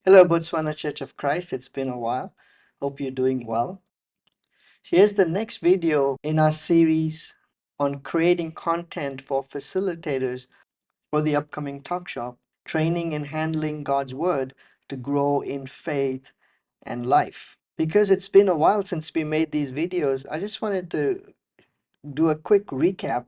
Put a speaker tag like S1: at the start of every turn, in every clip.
S1: Hello, Botswana Church of Christ. It's been a while. Hope you're doing well. Here's the next video in our series on creating content for facilitators for the upcoming talk shop, training and handling God's Word to grow in faith and life. Because it's been a while since we made these videos, I just wanted to do a quick recap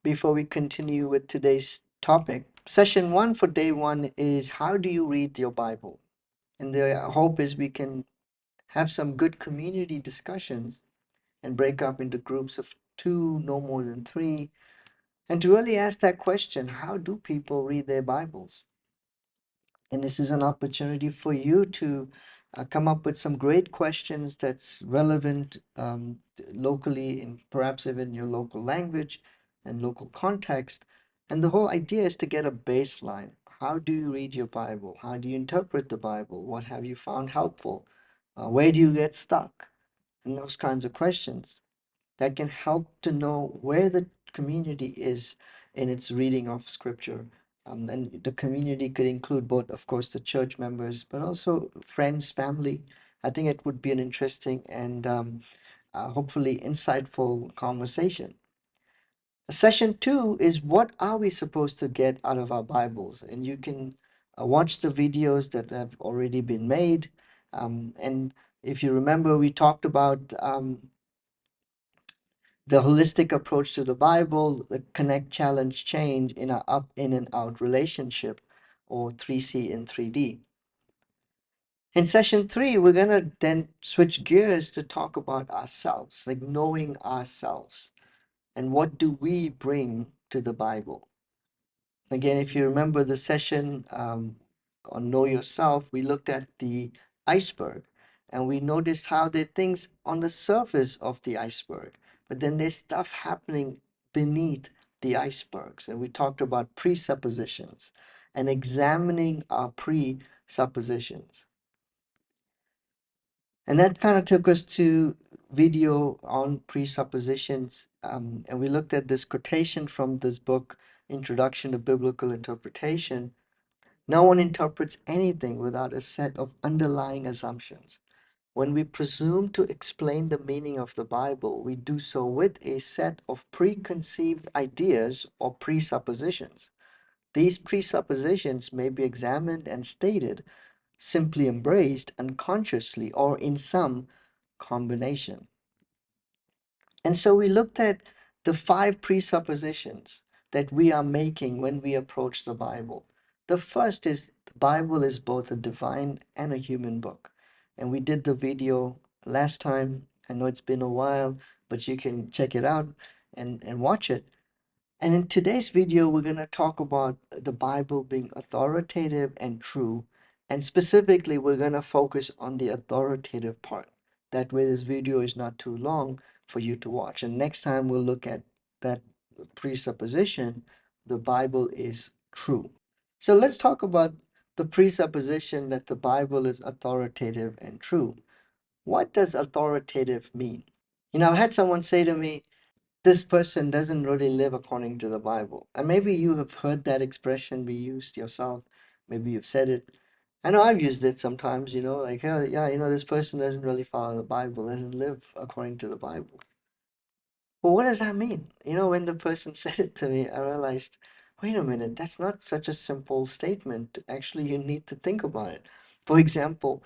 S1: before we continue with today's topic. Session one for day one is how do you read your Bible? And the hope is we can have some good community discussions and break up into groups of two, no more than three, and to really ask that question, how do people read their Bibles? And this is an opportunity for you to come up with some great questions that's relevant locally, in perhaps even your local language and local context. And the whole idea is to get a baseline. How do you read your Bible? How do you interpret the Bible? What have you found helpful? Where do you get stuck? And those kinds of questions that can help to know where the community is in its reading of scripture. And the community could include both, of course, the church members, but also friends, family. I think it would be an interesting and hopefully insightful conversation. Session two is what are we supposed to get out of our Bibles? And you can watch the videos that have already been made. And if you remember, we talked about the holistic approach to the Bible, the connect, challenge, change in our up, in, and out relationship, or 3C and 3D. In session three, we're going to then switch gears to talk about ourselves, like knowing ourselves and what do we bring to the Bible. Again, if you remember the session on Know Yourself, we looked at the iceberg and we noticed how there are things on the surface of the iceberg, but then there's stuff happening beneath the icebergs. And we talked about presuppositions and examining our presuppositions. And that kind of took us to video on presuppositions. And we looked at this quotation from this book, Introduction to Biblical Interpretation. No one interprets anything without a set of underlying assumptions. When we presume to explain the meaning of the Bible, we do so with a set of preconceived ideas or presuppositions. These presuppositions may be examined and stated, simply embraced unconsciously, or in some combination. And so we looked at the five presuppositions that we are making when we approach the Bible. The first is the Bible is both a divine and a human book. And we did the video last time. I know it's been a while, but you can check it out and watch it. And in today's video, we're going to talk about the Bible being authoritative and true. And specifically, we're going to focus on the authoritative part. That way, this video is not too long for you to watch. And next time, we'll look at that presupposition the Bible is true. So let's talk about the presupposition that the Bible is authoritative and true. What does authoritative mean? I had someone say to me, this person doesn't really live according to the Bible. And maybe you have heard that expression be used yourself. Maybe you've said it. I know I've used it sometimes, like, oh, yeah, this person doesn't really follow the Bible, doesn't live according to the Bible. Well, what does that mean? When the person said it to me, I realized, wait a minute, that's not such a simple statement. Actually, you need to think about it. For example,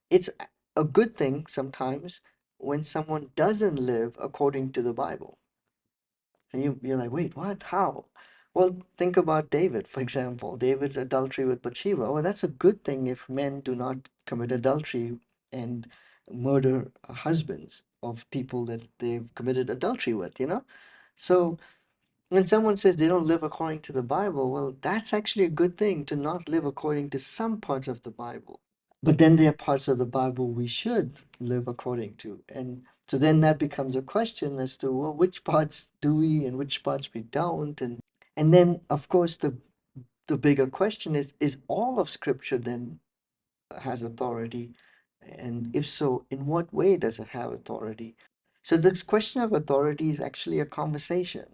S1: it's a good thing sometimes when someone doesn't live according to the Bible. And you're like, wait, what? How? Well, think about David, for example. David's adultery with Bathsheba. Well, that's a good thing if men do not commit adultery and murder husbands of people that they've committed adultery with. So when someone says they don't live according to the Bible, well, that's actually a good thing to not live according to some parts of the Bible. But then there are parts of the Bible we should live according to. And so then that becomes a question as to, well, which parts do we and which parts we don't? And then, of course, the bigger question is all of Scripture then has authority? And if so, in what way does it have authority? So this question of authority is actually a conversation,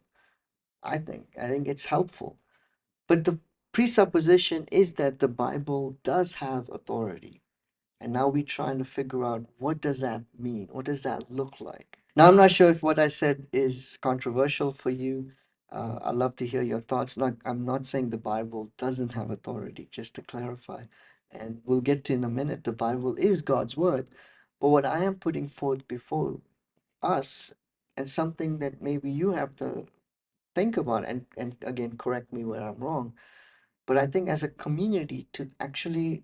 S1: I think. I think it's helpful. But the presupposition is that the Bible does have authority. And now we're trying to figure out, what does that mean? What does that look like? Now, I'm not sure if what I said is controversial for you. I'd love to hear your thoughts. I'm not saying the Bible doesn't have authority, just to clarify. And we'll get to in a minute, the Bible is God's word. But what I am putting forth before us, and something that maybe you have to think about, and again, correct me where I'm wrong, but I think as a community to actually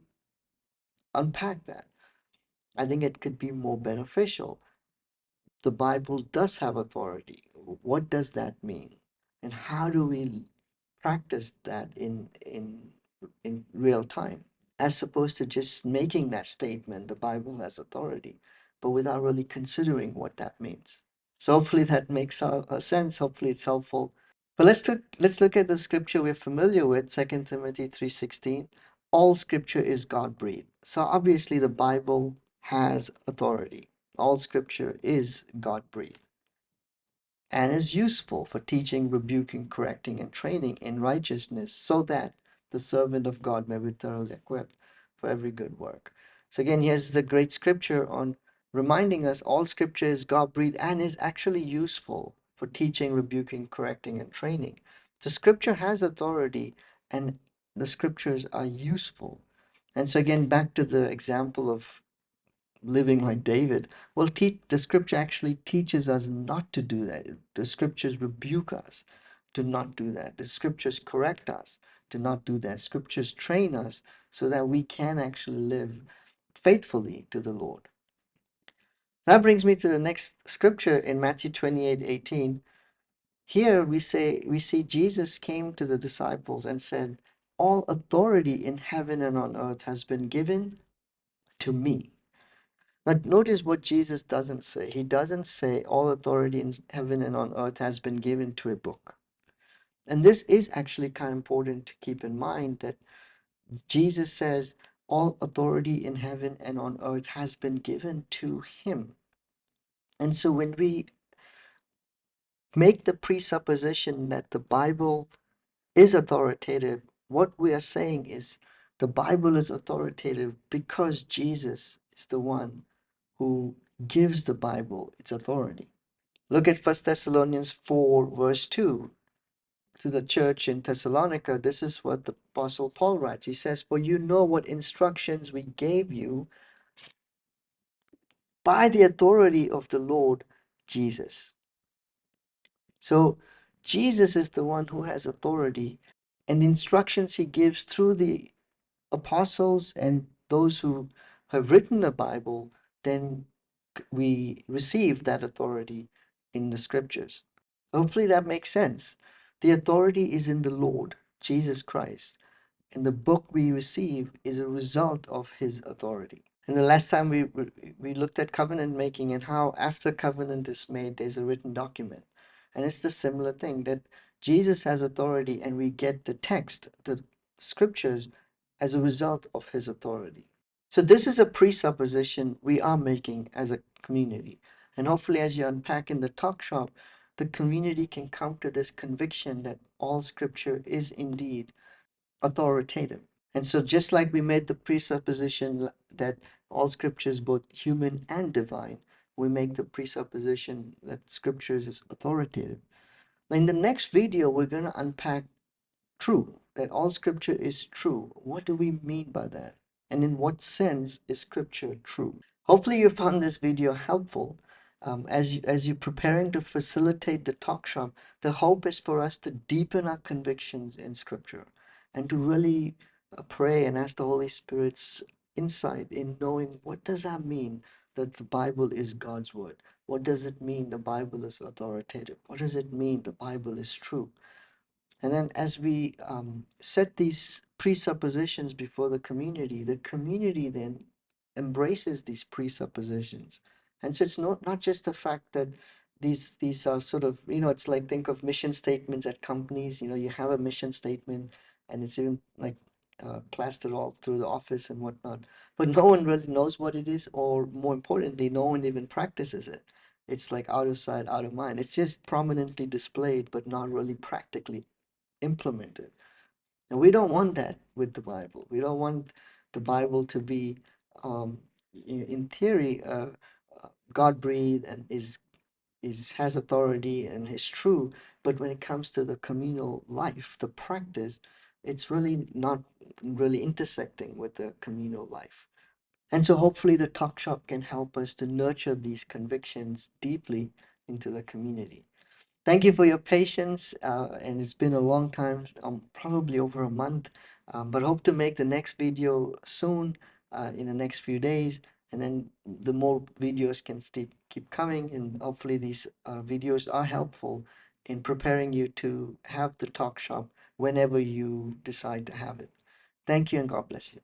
S1: unpack that, I think it could be more beneficial. The Bible does have authority. What does that mean? And how do we practice that in real time? As opposed to just making that statement, the Bible has authority, but without really considering what that means. So hopefully that makes a sense. Hopefully it's helpful. But let's look at the scripture we're familiar with, 2 Timothy 3:16. All scripture is God breathed. So obviously the Bible has authority. All scripture is God breathed and is useful for teaching, rebuking, correcting, and training in righteousness, so that the servant of God may be thoroughly equipped for every good work. So, again, here's the great scripture on reminding us all scripture is God breathed and is actually useful for teaching, rebuking, correcting, and training. The scripture has authority, and the scriptures are useful. And so, again, back to the example of living like David. Well, the scripture actually teaches us not to do that. The scriptures rebuke us to not do that. The scriptures correct us to not do that. Scriptures train us so that we can actually live faithfully to the Lord. That brings me to the next scripture in Matthew 28:18. Here we see Jesus came to the disciples and said, "All authority in heaven and on earth has been given to me." Now, notice what Jesus doesn't say. He doesn't say all authority in heaven and on earth has been given to a book. And this is actually kind of important to keep in mind, that Jesus says all authority in heaven and on earth has been given to him. And so when we make the presupposition that the Bible is authoritative, what we are saying is the Bible is authoritative because Jesus is the one who gives the Bible its authority. Look at 1 Thessalonians 4, verse 2. To the church in Thessalonica, this is what the Apostle Paul writes. He says, "For you know what instructions we gave you by the authority of the Lord Jesus." So Jesus is the one who has authority, and the instructions he gives through the apostles and those who have written the Bible, then we receive that authority in the scriptures. Hopefully that makes sense. The authority is in the Lord Jesus Christ, and the book we receive is a result of his authority. And the last time we looked at covenant making and how after covenant is made, there's a written document. And it's the similar thing, that Jesus has authority and we get the text, the scriptures, as a result of his authority. So this is a presupposition we are making as a community. And hopefully as you unpack in the talk shop, the community can come to this conviction that all scripture is indeed authoritative. And so just like we made the presupposition that all scripture is both human and divine, we make the presupposition that scriptures is authoritative. In the next video, we're going to unpack true, that all scripture is true. What do we mean by that? And in what sense is scripture true? Hopefully you found this video helpful. As you're preparing to facilitate the talk shop, the hope is for us to deepen our convictions in scripture and to really pray and ask the Holy Spirit's insight in knowing, what does that mean that the Bible is God's word? What does it mean the Bible is authoritative? What does it mean the Bible is true? And then as we set these presuppositions before the community then embraces these presuppositions. And so it's not just the fact that these are sort of, it's like, think of mission statements at companies. You have a mission statement and it's even like plastered all through the office and whatnot. But no one really knows what it is, or more importantly, no one even practices it. It's like out of sight, out of mind. It's just prominently displayed, but not really practically implemented. And we don't want that with the Bible. We don't want the Bible to be, in theory, God breathed and is has authority and is true. But when it comes to the communal life, the practice, it's really not really intersecting with the communal life. And so hopefully the talk shop can help us to nurture these convictions deeply into the community. Thank you for your patience, and it's been a long time, probably over a month, but hope to make the next video soon, in the next few days, and then the more videos can keep coming, and hopefully these videos are helpful in preparing you to have the talk shop whenever you decide to have it. Thank you, and God bless you.